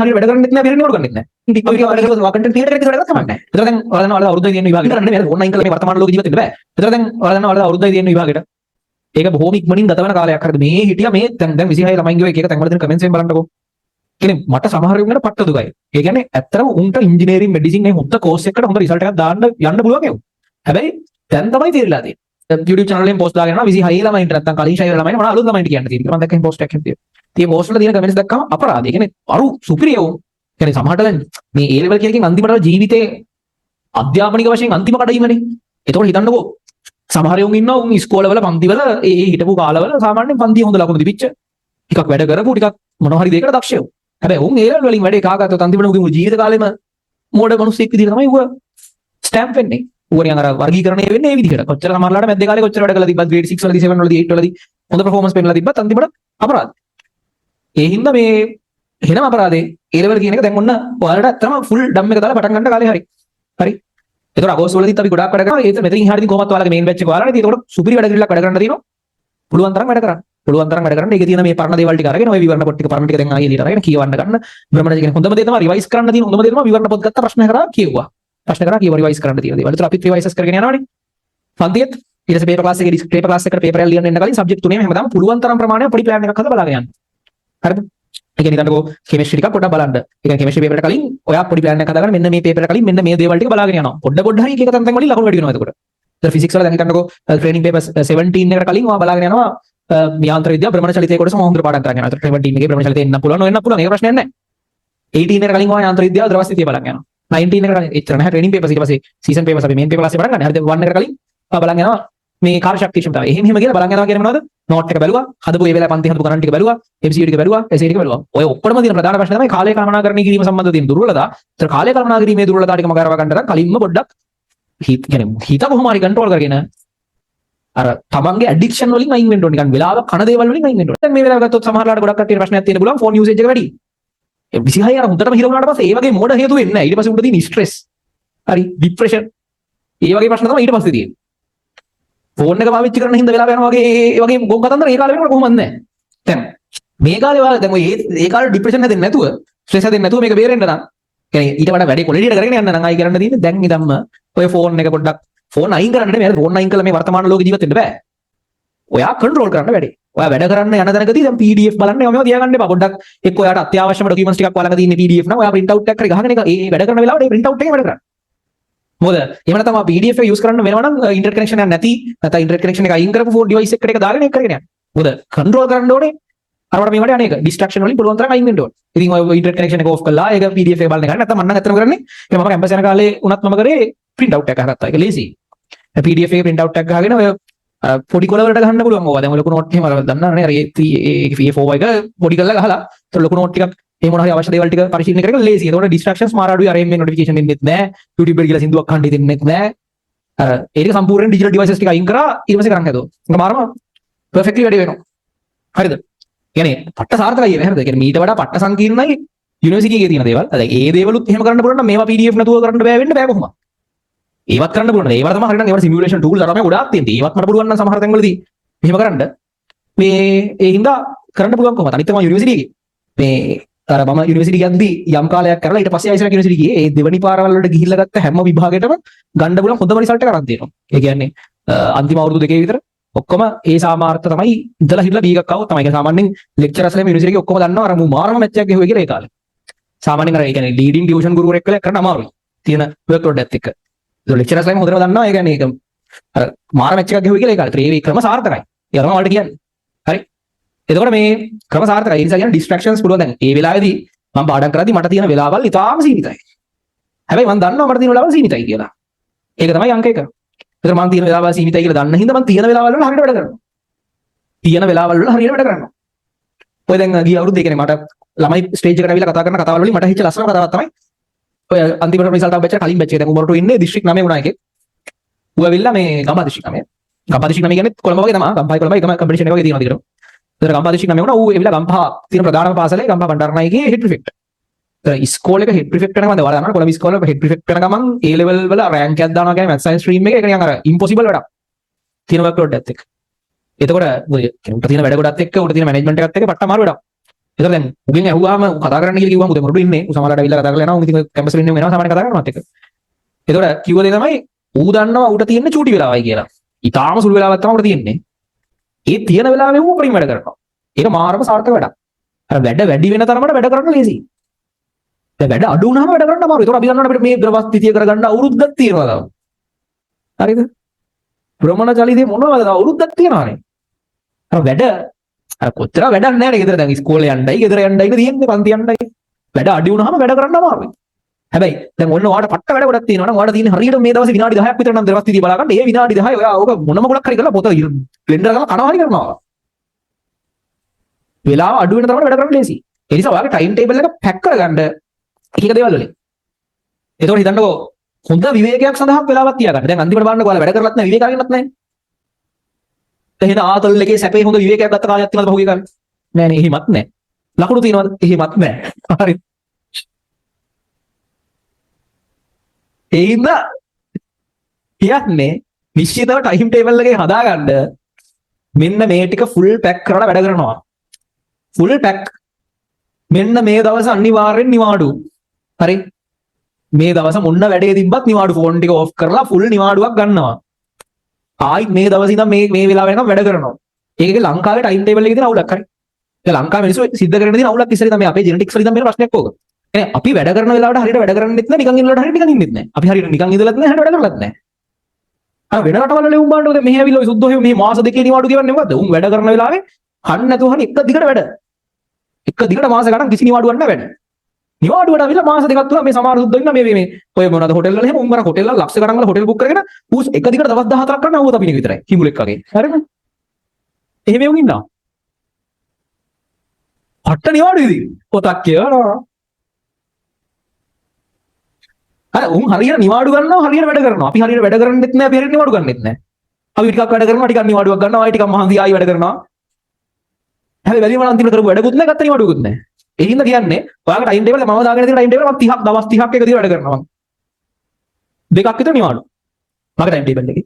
හරියට වැඩ කරන්නේ නැහැ පිරිනවඩ කරන්නේ නැහැ. ඉතින් අපි කියනවා කන්ටෙන්ට් ක්‍රියේටර් කෙනෙක් කියලා කමක් නැහැ. ඒතර දැන් ඔයාලා දන්නවා ඔයාලා අවුරුද්දයි තියෙන විභාගෙට කරන්නේ මේ ඕන්ලයින් කරලා මේ වර්තමාන ලෝකේ ජීවත් වෙන්න බෑ. ඒතර දැන් ඔයාලා දන්නවා ඔයාලා අවුරුද්දයි තියෙන විභාගෙට ඒක බොහොම ඉක්මනින් ගත වෙන කාලයක්. හරිද? මේ හිටියා මේ දැන් 26 ළමයින්ගේ එක එක තැන්වල දෙන කමෙන්ට්ස් එකෙන් බලන්නකෝ. කියන්නේ මට සමහර වෙලාවට පට්ට දුකයි. ඒ කියන්නේ ඇත්තටම උන්ට ඉංජිනේරින් මෙඩිසින් මේ හොඳ කෝස් එකකට හොඳ රිසල්ට් එකක් දාන්න යන්න පුළුවන් ඒව. හැබැයි දැන් තමයි තේරිලා තියෙන්නේ. YouTube channel එකෙන් post දාගෙන යනවා 26 ළමයින්ට නැත්තම් කලින් ෂයි ළමයින්ට මොනවා අලුත් ළමයින්ට කියන්න තියෙන්නේ. මම දැක්කම post එකක් හිටියේ. ඉතින් post වල තියෙන කමෙන්ට්ස් දැක්කම අපරාධ. ඒ කියන්නේ අරු සුපිරියෝ. කියන්නේ සමහරට දැන් මේ A level කියනකින් අන්තිමට ජීවිතේ අධ්‍යාපනික වශයෙන් අන්තිම කඩයිමනේ. ඒතකොට හිතන්නකෝ සමහර යෝන් ඉන්නවා උන් ඉස්කෝලවල පන්තිවල ඒ හිටපු කාලවල සාමාන්‍යයෙන් පන්තිය හොඳ ලකුණු තිබිච්ච ටිකක් වැඩ කරපු ටිකක් මොනවා හරි දෙයකට දක්ෂයෝ. හැබැයි උන් ඒ level වලින් වැඩේ කාගත්තොත් අන්තිමට උගේ ජීවිත කාලෙම මෝඩ මිනිස්සෙක් විදිහට තමයි ඌ ස්ටැම්ප් වෙන්නේ. ඌ නිකන් අර වර්ගීකරණය වෙන්නේ ඒ විදිහට. කොච්චර සමහරලාට මැද්දේ කාලේ කොච්චර වැඩ කළා තිබ්බත් grade 6 වලදී 7 වලදී 8 වලදී හොඳ performance පෙන්නලා තිබ්බත් අන්තිමට අපරාධ. ඒ හින්දා මේ එහෙනම් අපරාධේ ඒ level කියන එක දැන් ඔන්න ඔයාලට අත්තම full ඩම් එක දාලා පටන් ගන්න කාලේ හරි. හරි. ඒතකොට අගෝස්තු වලදීත් අපි ගොඩාක් වැඩ කරනවා. ඒක මෙතනින් හරියදී කොහොමත් ඔයාලගේ main batch එක ඔයාලනේ. ඒතකොට සුපිරි වැඩ කිරිල්ලක් වැඩ කරන්න තියෙනවා. පුළුවන් තරම් වැඩ කරන්න. පුළුවන් තරම් වැඩ කරන්න. ඒකේ තියෙන මේ පරණ දේවල් ටික අරගෙන ඔය විවරණ පොත් ටික පරණ ටික දැන් ආයෙ එළියට අරගෙන කියවන්න ගන්න. බ්‍රහ්මණජ කියන හොඳම දේ තමයි රිවයිස් කරන්න තියෙන හොඳම දේ තමයි විවරණ පොත් ගත්තා ප්‍රශ්න කරා කියුවා. ප්‍රශ්න කරා කියව රිවයිස් කරන්න තියෙන දේවල්. ඒතර අපිත් රිවයිසස් කරගෙන යනවානේ. පන්තියෙත් ඊට පස්සේ පේපර් ක්ලාස් එකේ පේපර් ක්ලාස් එකට පේපර් එක ලියන්න එන්න කලින් සබ්ජෙක්ට් තුනේම හැමදාම පුළුවන් තරම් ප්‍රමාණයක් පොඩි ප්ලෑන් එකක් හදලා බලාගෙන යන්න. හරිද? ඒ කියන්නේ හිතන්නකෝ කෙමිස්ට්‍රි ටිකක් පොඩ්ඩක් බලන්න. ඒ කියන්නේ කෙමිස්ට්‍රි පේපර් එකට කලින් ඔයා පොඩි ප්ලෑන් එකක් හදාගෙන මෙන්න මේ පේපර් එක කලින් මෙන්න මේ දේවල් ටික බලාගෙන යනවා. පොඩ හරි එක එක තැන් වලින් ලකුණු වැඩි වෙනවා එතකොට. ඒතර ෆිසික්ස් වල දැන් හිතන්නකෝ ට්‍රේනින් පේපර් 17 එකට කලින් ඔයා බලාගෙන යනවා යාන්ත්‍ර විද්‍යාව භ්‍රමණ චලිතය කොටස මොහොඳට පාඩම් කරගෙන යනවා. ඒතර 17 එකේ භ්‍රමණ චලිතය එන්න පුළුවන් නොවෙන්න පුළුවන්. ඒක ප්‍රශ්නයක් නැහැ. 18 එකට කලින් ඔයා යාන්ත්‍ර විද්‍යාව ද්‍රව ස්ථිතිය බලන්න යනවා. 19 එකට එච්චර නැහැ ට්‍රේනින් පේපර්ස් ඊට පස්සේ සීසන් පේපර්ස් අපි මේන් පේපර් ක්ලාස් එක පටන් ගන්න. හරිද? 1 එකට කලින් ඔයා බලන්න යනවා මේ කාර්ය ශක්තිය ක්ෂමතාවය. එහෙම කියලා බලන් යනවා කියන්නේ මොනවද? නෝට් එක බැලුවා, හදපු ඒ වෙලාවේ පන්ති හදපු ගණන් ටික බැලුවා, MCQ ටික බැලුවා, essay ටික බැලුවා. ඔය ඔක්කොම තියෙන ප්‍රධාන ප්‍රශ්නේ තමයි කාලය කළමනාකරණය කිරීම සම්බන්ධව තියෙන දුර්වලතා. ඒතර කාලය කළමනා කිරීමේ දුර්වලතා ටික මගහරවා ගන්න තරම් කලින්ම පොඩ්ඩක් හිත කොහොම හරි කන්ට්‍රෝල් කරගෙන අර තමන්ගේ ඇඩික්ෂන් වලින් අයින් වෙන්න ඕනේ. නිකන් වෙලාව කන දේවල් වලින් අයින් වෙන්න ඕනේ. දැන් මේ වෙලාව ගත්තොත් සමහරලාට ගොඩක් කට්ටියට ප්‍රශ්නයක් තියෙන පුළුවන් ෆෝන් යූසේජ් එක වැඩි. ඒ 26 අර හොඳටම හිර වුණාට පස්සේ ඒ වගේ මෝඩ හේතු වෙන්නේ නැහැ. ඊට පස්සේ උඩ තියෙන ස්ට්‍රෙස්, හරි ડિප්‍රෙෂන්, ඒ වගේ ප්‍රශ්න තමයි ඊට පස්සේ තියෙන්නේ. ෆෝන් එක පාවිච්චි කරන හින්දා වෙලා යනවා වගේ ඒ වගේ ගොන් කතන්දර ඒ කාලේ වෙනකොට කොහොමද නැහැ. දැන් මේ කාලේ ඔයාලා දැන් ඔය ඒ කාලේ ડિප්‍රෙෂන් හැදෙන්නේ නැතුව ස්ට්‍රෙස් හැදෙන්නේ නැතුව මේක බේරෙන්න නම් يعني ඊට වඩා වැඩි ක්වොලිටියට කරගෙන යන්න නම් ආයි කරන්න තියෙන්නේ දැන් ඉඳන්ම ඔය ෆෝන් එක පොඩ්ඩක් ෆෝන් අයින් කරන්න නෙමෙයි ෆෝන් අයින් කළා මේ වර්තමාන ලෝකේ ජීවත් වෙන්න බෑ. ඔයා කන්ට්‍රෝල් කරන්න වැඩි. ඔයා වැඩ කරන්න යන තැනකදී දැන් PDF බලන්න මේවා තියාගන්න එපා. පොඩ්ඩක් එක්ක ඔයාට අත්‍යවශ්‍යම ડોකියුමන්ට්ස් ටිකක් ඔයාලඟ තියෙන PDF නම් ඔයා print out එකක් කරේ ගහගෙන ඒක ඒ වැඩ කරන වෙලාවට ඒ print out එකේ වැඩ කරන්න. මොකද එහෙම නැත්නම් ආ PDF එක යූස් කරන්න වෙනවා නම් ඉන්ටර්නෙට් කනෙක්ෂන් එකක් නැති නැත්නම් ඉන්ටර්නෙට් කනෙක්ෂන් එක අයින් කරපු ෆෝන් ඩිවයිස් එකකට ඒක දාගෙන ඒක කරගෙන යන්න. මොකද කන්ට්‍රෝල් කරන්න ඕනේ අරවට මේවට අනේක ඩිස්ට්‍රැක්ෂන් වලින් පුළුවන් තරම් අයින් වෙන්න ඕනේ. ඉතින් ඔය ඉන්ටර්නෙට් කනෙක්ෂන් එක ඕෆ් කළා ඒක PDF එක බලන්න ගන්න නැත්නම් මම නම් ඇත්තම කරන්නේ ඒක මම කැම්පස් යන කාලේ උනත් මම කරේ print out එකක් ගත්තා. ඒක ලේසි. PDF එකේ print out එකක් ගහගෙන ඔය පොඩි කොළ වලට ගහන්න පුළුවන් ඕවා. දැන් ඔය ලොකු නෝට් එහෙම දන්නවනේ. අර A4 එක පොඩි කරලා ගහලා ඒතර ලොකු නෝට් ටිකක් ඒ මොන හරි අවශ්‍ය දේවල් ටික පරිශීලනය කරගෙන ලේසි. ඒතකොට ඩිස්ට්‍රැක්ෂන්ස් මාර අඩුයි. අර එම්එන් නොටිෆිකේෂන් දෙන්නෙත් නැහැ. YouTube එකට ගිහලා සින්දුවක් අහන්න දෙන්නෙත් නැහැ. අර ඒක සම්පූර්ණයෙන් ඩිජිටල් ඩිවයිසස් ටික අයින් කරා ඊට පස්සේ කරන් හදුවා. ඒක මාරම පර්ෆෙක්ට්ලි වැඩි වෙනවා. හරිද? කියන්නේ පට්ට සාර්ථකයි නේ. හරිද? කියන්නේ මීට වඩා පට්ට සංකීර්ණයි යුනිවර්සිටි එකේ තියෙන දේවල්. දැන් ඒ දේවලුත් එහෙම කරන්න පුළුවන් නම් මේවා PDF නැතුව කරන්න බෑ වෙන්න බෑ කොහොමද? ඒවත් කරන්න පුළුවන්. ඒවට තමයි හරිනම් ඒවට සිමුලේෂන් ටූල්ස් අරම ගොඩාක් තියෙනවා. ඒවත් මට පුළුවන් නම් සමහර තැන්වලදී මෙහෙම කරන්න. මේ ඒ හින්දා කරන්න පුළුවන් කොහොමද? අනිත් තමයි යුනිවර්සිටි එකේ. මේ අර මම යුනිවර්සිටි යද්දී යම් කාලයක් කරලා ඊට පස්සේ ආයිසරක් යුනිවර්සිටි ගියේ. ඒ දෙවනි පාරවල් වලට ගිහිල්ලා ගත්ත හැම විභාගයකටම ගන්න පුළුවන් හොඳම රිසල්ට් එක අරන් දෙනවා. ඒ කියන්නේ අන්තිම අවුරුදු දෙකේ විතර ඔක්කොම ඒ සාමාර්ථ තමයි ඉඳලා හිටලා බී එකක් ආවොත් තමයි. ඒක සාමාන්‍යයෙන් ලෙක්චර් අසලම යුනිවර්සිටි එකේ ඔක්කොම දන්නවා අර මාරම මැච් එකක් ගෙහුවේ කියලා ඒ කාලේ. සාමාන්‍යයෙන් අර ඒ කියන්නේ ලීඩින් ටියුෂන් ගුරුවරයෙක් කියලා කරන්න අමාරුයි. තියෙන වර්ක් ලෝඩ් එකත් එක්ක. ඒක ලෙක්චර් අසලම හොඳටම දන්නවා. ඒ කියන්නේ ඒක අර මාර මැච් එකක් ගෙහුවේ කියලා ඒ කාලේ. ඒ ක්‍රම සාර්ථකයි. ඒ තමයි වලට කියන්නේ. හරි. එතකොට මේ ක්‍රම සාර්ථකයි. ඒ නිසා කියන්නේ ඩිස්ට්‍රැක්ෂන්ස් පුළුවන්. දැන් ඒ වෙලාවේදී මම පාඩම් කරද්දී මට තියෙන වෙලාවල් ඉතාලම සීමිතයි. හැබැයි මම දන්නවා මට තියෙන වෙලාවල් සීමිතයි කියලා. ඒක තමයි අංක 1. ඒතර මම තියෙන වෙලාවල් සීමිතයි කියලා දන්න හින්දා මම තියෙන වෙලාවල් වල හරියට වැඩ කරනවා. තියෙන වෙලාවල් වල හරියට වැඩ කරනවා. ඔය දැන් ගිය අවුරුද්දේ කියන්නේ මට ළමයි ස්ටේජ් එකට ඇවිල්ලා කතා කරන කතාවල් වලින් මට හිච්ච ලස්සන කතාවක් තමයි ඔය අන්තිමට රිසල්ට් ආව බැච් එක කලින් බැච් එක දැන් උඹරට ඉන්නේ දිස්ත්‍රික් 9 වුණා එකේ. ඌ ඇවිල්ලා මේ ගම්පහ දිස්ත්‍රික් 9. ගම්පහ දිස්ත්‍රික් 9 කියන්නේ කොළඹ වගේ තමයි. ගම්පහයි කොළඹයි එකම කම්පිටිෂන් එක වගේ තියෙනවා දිගටම. ඒතර ගම්පහ දිස්ත්‍රික් 9 වුණා ඌ ඇවිල්ලා ගම්පහ තියෙන ප්‍රධානම පාසලේ ගම්පහ බණ්ඩාරනායකගේ හෙඩ් ප්‍රිෆෙක්ට්. ඉස්කෝල එක හෙඩ් ප්‍රිෆෙක්ට් වෙනවා. දැන් ඔයාලා දන්නවා කොළඹ ඉස්කෝල එක හෙඩ් ප්‍රිෆෙක්ට් වෙන ගමන් A level වල රෑන්ක් එකක් දානවා කියන්නේ මැත්ස් සයන්ස් ස්ට්‍රීම් එකේ ඒක නිකන් අර ඉම්පොසිබල් වැඩක්. තියෙන වර්ක් ලෝඩ් එකත් එක්ක. එතකොට උට තියෙන වැඩ ගොඩත් එක්ක උට තියෙන මැනේජ්මන්ට් එකත් එක්ක පට්ට අමාරු වැඩක්. ඒතර දැන් උගෙන් ඇහුවාම කතා කරන්න කියලා කිව්වම උදේ මොරඩු ඉන්නේ. ඌ සමහරවිට ඇවිල්ලා කතා කරලා යනවා. උන් ඉතින් කැම්පස් වල ඉන්නේ වෙනවා සාමාන්‍ය කතා කරනවත් එක්ක. ඒතකොට කිව්ව දේ තමයි ඌ දන්නවා ඌට තියෙන චූටි වෙලාවයි කියලා. ඊටාම සුළු වෙලාවක් තමයි ඌට තියෙන්නේ. ඒ තියෙන වෙලාවෙම ඌ උපරිම වැඩ කරනවා. ඒක මාරම සාර්ථක වැඩක්. අර වැඩ වැඩි වෙන තරමට වැඩ කරන්න ලේසියි. දැන් වැඩ අඩු වුණාම වැඩ කරන්න අමාරුයි. ඒතකොට අපි ගන්නවා අපිට මේ ද්‍රවස්ථිතිය කරගන්න අවුරුද්දක් තියෙනවා තව. හරිද? භ්‍රමණ චලිතේ මොනවද තව අවුරුද්දක් තියෙනවානේ. අර වැඩ අර කොච්චර වැඩක් නැහැ නේ. ගෙදර දැන් ඉස්කෝලේ යන්නයි ගෙදර යන්නයි තියෙන්නේ පන්ති යන්නයි. වැඩ අඩු වුණාම වැඩ කරන්න අමාරුයි. හැබැයි දැන් ඔන්න ඔයාලට පට්ට වැඩ ගොඩක් තියෙනවා නම් ඔයාලට තියෙන හරියට මේ දවසේ විනාඩි 10ක් විතර නම් ද්‍රවස්ථිතිය බලා ගන්න. ඒ විනාඩි 10 ඔයා ඕක මොනම ගොඩක් හරි කරලා පොත බ්ලෙන්ඩර් කරලා කනවා හරි කරනවා. වෙලාව අඩු වෙන තරමට වැඩ කරන්න ලේසි. ඒ නිසා ඔයාගේ ටයිම් ටේබල් එක පැක් කරගන්න එක එක දේවල් වලින්. එතකොට හිතන්නකෝ හොඳ විවේකයක් සඳහා වෙලාවක් තියාගන්න. දැන් අන්තිමට බලන්නකෝ ඔයාලා වැඩ කරලත් නැහැ විවේක අරින්නත් නැහැ. එහෙනම් ආතල් එකේ සැපේ හොඳ විවේකයක් ගත්ත කාලයක් තියෙනවද පහුගිය කාලේ? නෑ නේ එහෙමත් නැහැ. ලකුණු තියෙනවද? එහෙමත් නැහැ. හරි. ඒින්ද කියන්නේ නිශ්චිතව ටයිම් ටේබල් එකේ හදාගන්න මෙන්න මේ ටික ෆුල් පැක් කරලා වැඩ කරනවා. ෆුල් පැක් මෙන්න මේ දවස් අනිවාර්යෙන් නිවාඩු. හරි. මේ දවස් මොන්න වැඩේ තිබ්බත් නිවාඩු ෆෝන් ටික ඔෆ් කරලා ෆුල් නිවාඩුවක් ගන්නවා. ආයි මේ දවස් ඉඳන් මේ වෙලාව වෙනකම් වැඩ කරනවා. ඒකේ ලංකාවේ ටයිම් ටේබල් එකේ තියෙන අවුලක් හරි. ඒ ලංකාවේ මිනිස්සු සිද්ධ කරගෙන තියෙන අවුලක් ඉස්සරේ තමයි අපේ ජෙනටික්ස් වලින් තමයි ප්‍රශ්නයක් ඕක. يعني අපි වැඩ කරන වෙලාවට හරියට වැඩ කරන්නෙත් නැහැ නිකන් ඉන්න වෙලාවට හරියට නිකන් ඉන්නෙත් නැහැ. අපි හරියට නිකන් ඉඳලත් නැහැ හරියට වැඩ කරලත් නැහැ. අර වෙන රටවල ලෙවුම් බාන්න ඕනේ මෙහෙ ඇවිල්ලා ඔය සුද්ධෝ මේ මාස දෙකේ නිවාඩු කියවන්නේ මොකද්ද? උන් වැඩ කරන වෙලාවේ කන්න නැතුව හරි එක දිගට වැඩ. එක දිගට මාස ගණන් කිසි නිවාඩුවක් නැහැ වැඩ. නිවාඩුවට අවිලා මාස දෙකක් තුන මේ සමහර සුද්ධෝ ඉන්න මේ ඔය මොනවද හොටෙල් වල එහෙම උන් මර හොටෙල් වල ලක්ෂ ගණන් වල හොටෙල් බුක් කරගෙන ඌ එක දිගට දවස් 14ක් කරන ආවොත් අපි නේ විතරයි. කිඹුලෙක් වගේ. හරිද? එහෙම යෝග ඉන්නවා. හට්ට නිවාඩුවේදී පොතක් කියවනවා. අර උන් හරියට නිවාඩු ගන්නවා හරියට වැඩ කරනවා. අපි හරියට වැඩ කරන්නෙත් නැහැ අපි හරියට නිවාඩු ගන්නෙත් නැහැ. අපි ටිකක් වැඩ කරනවා ටිකක් නිවාඩුවක් ගන්නවා ආයි ටිකක් මහන්සි ආයි වැඩ කරනවා. හැබැයි වැඩිම අන්තිමට කරපු වැඩකුත් නැහැ ගත්ත නිවාඩුවකුත් නැහැ. ඒ හින්දා කියන්නේ ඔයාගේ ටයිම් ටේබල් එක මම දාගෙන තියෙන ටයිම් ටේබල් එක 30ක් දවස් 30ක් එක දිගට වැඩ කරනවා. දෙකක් විතර නිවාඩු. මගේ ටයිම් ටේබල් එකේ.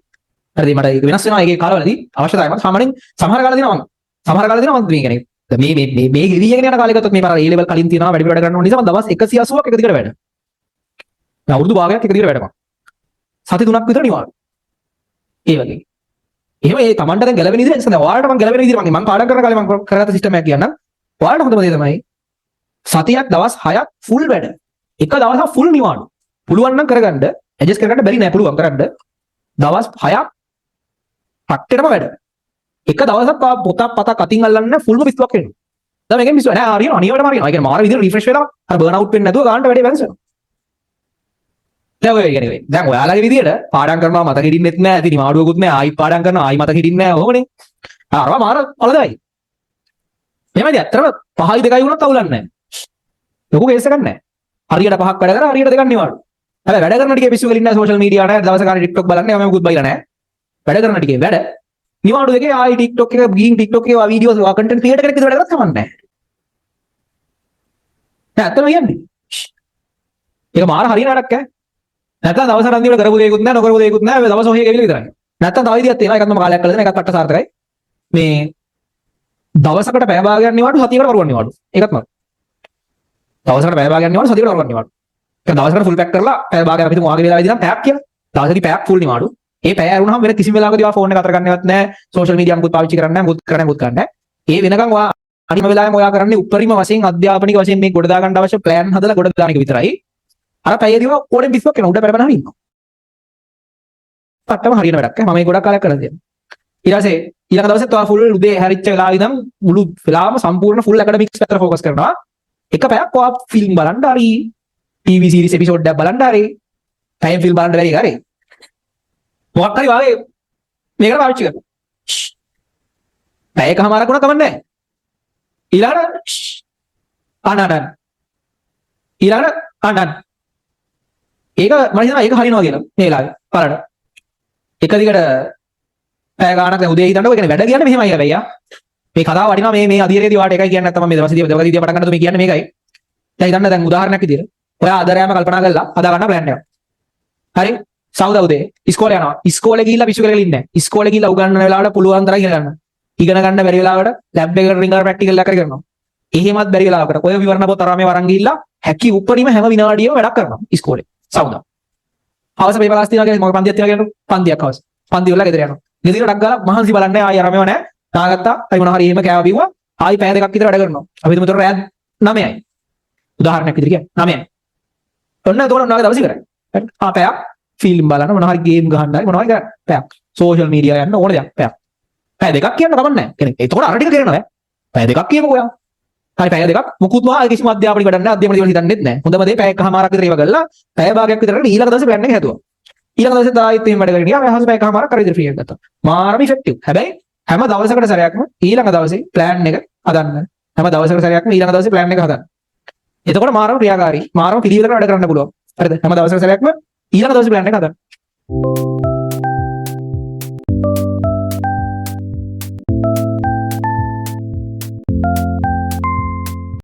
හරිද මට ඒක වෙනස් වෙනවා ඒකේ කාලවලදී අවශ්‍යතාවය මම සාමාන්‍යයෙන් සමහර කාල දිනවා මම මේ කියන්නේ මේ ගෙවිගෙන යන කාලේ ගත්තොත් මේ පාර A level කලින් තියනවා වැඩි වැඩ කරන්න ඕන නිසා මම දවස් 180ක් එක දිගට වැඩ. මම අවුරුදු භාගයක් එක දිගට වැඩ කරනවා. සති 3ක් විතර නිවාඩු. ඒ වගේ. එහෙම ඒ Tamanට දැන් ගැලවෙන විදිහට ඉස්සෙල්ලා ඔයාලට මම ගැලවෙන විදිහට මම පාඩම් කරන කාලේ මම කරගත්ත සිස්ටම් එකක් කියන්නම්. ඔයාලට හොඳම දේ තමයි සතියක් දවස් 6ක් ෆුල් වැඩ. එක දවසක් ෆුල් නිවාඩු. පුළුවන් නම් කරගන්න ඇඩ්ජස්ට් කරගන්න බැරි නෑ පුළුවන් කරන්න. දවස් 6ක් පට්ටේටම වැඩ. එක දවසක් පොතක් පතක් අතින් අල්ලන්න ෆුල්ම පිස්සුවක් වෙනවා. දැන් මේකෙන් පිස්සුව නෑ හරියනවා අනිවාර්යයෙන්ම හරියනවා. ඒ කියන්නේ මාර විදිහට රිෆ්‍රෙෂ් වෙලා අර බර්න් අවුට් වෙන්නේ නැතුව ගන්නට වැඩේ වෙනසනවා. දැන් ඔය කියන්නේ දැන් ඔයාලගේ විදිහට පාඩම් කරනවා මතක හිටින්නෙත් නෑ. ඉතින් නිවාඩුවකුත් නෑ. ආයි පාඩම් කරනවා ආයි මතක හිටින්නේ නෑ. ඔහොමනේ. අරවා මාර අලදයි. එහෙමයි ඇත්තටම 5යි 2යි වුණත් අවුලක් නෑ. ලොකු කේස් එකක් නෑ. හරියට 5ක් වැඩ කරා හරියට 2ක් නිවාඩු. හැබැයි වැඩ කරන ටිකේ පිස්සු වෙලින් නෑ සෝෂල් මීඩියා නෑ දවස ගානේ TikTok බලන්නේ මම මුකුත් බයිලා නෑ. වැඩ කරන ටිකේ වැඩ නිවාඩු දෙකේ ආයි TikTok එක ගිහින් TikTok එකේ වීඩියෝස් කන්ටෙන්ට් ක්‍රියේටර් කෙනෙක් විතර වැඩ කරත් කමක් නෑ. නෑ ඇත්තම කියන්නේ. ඒක මාර හරියන වැඩක් ඈ. නැත්නම් දවසට අන්තිමට කරපු දෙයක්වත් නෑ නොකරපු දෙයක්වත් නෑ දවස් ඔහේ ගෙවිලා විතරයි. නැත්නම් තව විදියක් තියෙනවා ඒකත් මම කාලයක් කළා දෙන එකත් අට සාර්ථකයි. මේ දවසකට පැය භාගයක් නිවාඩු සතියකට වරුවක් නිවාඩු. ඒකත් මම. දවසකට පැය භාගයක් නිවාඩු සතියකට වරුවක් නිවාඩු. ඒක දවසකට ෆුල් පැක් කරලා පැය භාගයක් අපි තුමු ආගේ වෙලාවෙදී නම් පැයක් කියලා. දවසකදී පැයක් ෆුල් නිවාඩු. ඒ පැය ඇරුණාම වෙන කිසිම වෙලාවකදී ඔයා ෆෝන් එක අතර ගන්නවත් නෑ. සෝෂල් මීඩියා මුකුත් පාවිච්චි කරන්නේ නෑ. මුකුත් කරන්නේ මුකුත් කරන්නේ නෑ. ඒ වෙනකන් ඔයා අනිම වෙලාවෙම ඔයා කරන්නේ උපරිම වශයෙන් අධ්‍යාපනික වශයෙන් මේ ගොඩ දා ගන්න අවශ්‍ය ප්ලෑන් හදලා ගොඩ දාන එක විතරයි. අර පැයදීම ඕඩෙන් පිස්සුවක් වෙනවා. උඩ පැරපැන හරි ඉන්නවා. පට්ටම හරියන වැඩක්. මම මේ ගොඩක් කාලයක් කරලා තියෙනවා. ඊට පස්සේ ඊළඟ දවසෙත් ඔයා ෆුල් උදේ හැරිච්ච වෙලාව ඉඳන් මුළු වෙලාවම සම්පූර්ණ ෆුල් ඇකඩමික්ස් පැත්තට ફોකස් කරනවා. එක පැයක් ඔයා ෆිල්ම් බලන්න හරි ටීවී සීරීස් එපිසෝඩ් එකක් බලන්න හරි ටයිම් ෆිල්ම් බලන්න බැරි හරි මොකක් හරි වාගේ මේකට පාවිච්චි කරනවා. පැයකමාරක් වුණා කමන්නේ නැහැ. ඊළඟට අනනන් ඊළඟට අනනන් ඒක මම හිතනවා ඒක හරියනවා කියලා මේ වෙලාවේ බලන්න. එක දිගට පැය ගානක් දැන් උදේ හිටන්නකො ඒ කියන්නේ වැඩ කියන්නේ මෙහෙමයි හැබැයි මේ කතාව වටිනවා මේ අධීරයේදී වාට එකයි කියන්නේ නැත්නම් මම මේ දවසේදී පටන් ගන්නකොට මේ කියන්නේ මේකයි. දැන් හිතන්න දැන් උදාහරණයක් විදියට ඔයා අදරයම කල්පනා කරලා හදා ගන්න ප්ලෑන් එකක්. හරි? සවුදා උදේ ඉස්කෝලේ යනවා. ඉස්කෝලේ ගිහිල්ලා පිස්සු කරගෙන ඉන්නේ නැහැ. ඉස්කෝලේ ගිහිල්ලා උගන්වන වෙලාවට පුළුවන් තරම් ඉගෙන ගන්න. ඉගෙන ගන්න බැරි වෙලාවට ලැබ් එකකට රින්ගර් ප්‍රැක්ටිකල් එකක් කරනවා. එහෙමත් බැරි වෙලාවකට ඔය විවරණ පොත අරන් මේ වරන් ගිහිල්ලා හැකි උපරිම හැම විනාඩියෙම වැඩක් කරනවා ඉස්කෝලේ. සවුදා. හවස පේපර් ක්ලාස් තියනවා කියන්නේ මම පන්තියක් තියනවා කියන්නේ පන්තියක් හවස. පන්ති වල ගෙදර යනවා. ගෙදර ඩක් ගාලා මහන්සි බලන්නේ ආයි අරමෙව නැහැ. නාගත්තා. හරි මොනවා හරි එහෙම කෑවා බිව්වා. ආයි පැය දෙකක් විතර වැඩ කරනවා. අපි හිතමු උතර රෑ 9යි. උදාහරණයක් විදිහට කියන්නේ 9යි. ඔන්න එතකොට උනාගේ දවස් ඉවරයි. හරි. පැයක් ෆිල්ම් බලන්න මොනවා හරි ගේම් ගහන්න හරි මොනවා හරි කරන්න. පැයක්. සෝෂල් මීඩියා යන්න ඕන දෙයක්. පැයක්. පැය දෙකක් කියන්න කමක් නැහැ. කෙනෙක්. එතකොට අර ටික කරනවා. පැය දෙකක් කියමුකෝ ඔයා. හරි පැය දෙකක් මුකුත්ම ආයේ කිසිම අධ්‍යාපනික වැඩක් නැහැ. අධ්‍යාපන දේවල් හිතන්නෙත් නැහැ. හොඳම දේ පැයකමාරක් විතර ඒව කරලා පැය භාගයක් විතර කරලා ඊළඟ දවසේ ප්ලෑන් එක හැදුවා. ඊළඟ දවසේ ආයෙත් එහෙම වැඩ කරගෙන ගියා. මම හවස පැයකමාරක් කර විතර ෆ්‍රී එකක් ගත්තා. මාරම ඉෆෙක්ටිව්. හැබැයි හැම දවසකට සැරයක්ම ඊළඟ දවසේ ප්ලෑන් එක හදන්න. හැම දවසකට සැරයක්ම ඊළඟ දවසේ ප්ලෑන් එක හදන්න. එතකොට මාරම ක්‍රියාකාරී මාරම පිළිවෙලකට වැඩ කරන්න පුළුවන්. හරිද? හැම දවසකට සැරයක්ම ඊළඟ දවසේ ප්ලෑන් එක හදන්න.